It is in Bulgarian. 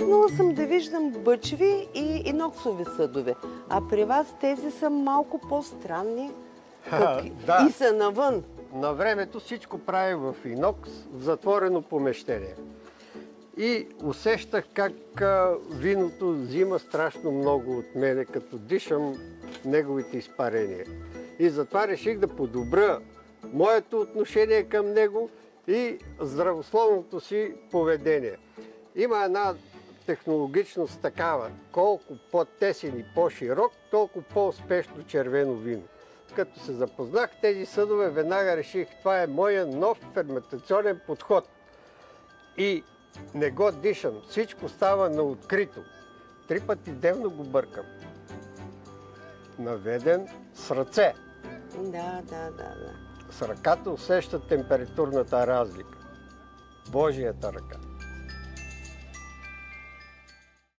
свикнала съм да виждам бъчви и иноксови съдове, а при вас тези са малко по-странни. Да. И са навън. На времето всичко прави в инокс, в затворено помещение. И усещах как виното взима страшно много от мене, като дишам неговите изпарения. И затова реших да подобря моето отношение към него и здравословното си поведение. Има една технологичност такава. Колко по-тесен и по-широк, толкова по-успешно червено вино. Като се запознах тези съдове, веднага реших, това е моя нов ферментационен подход. И не го дишам. Всичко става на открито. 3 пъти дневно го бъркам. Наведен с ръце. Да. С ръката усеща температурната разлика. Божията ръка.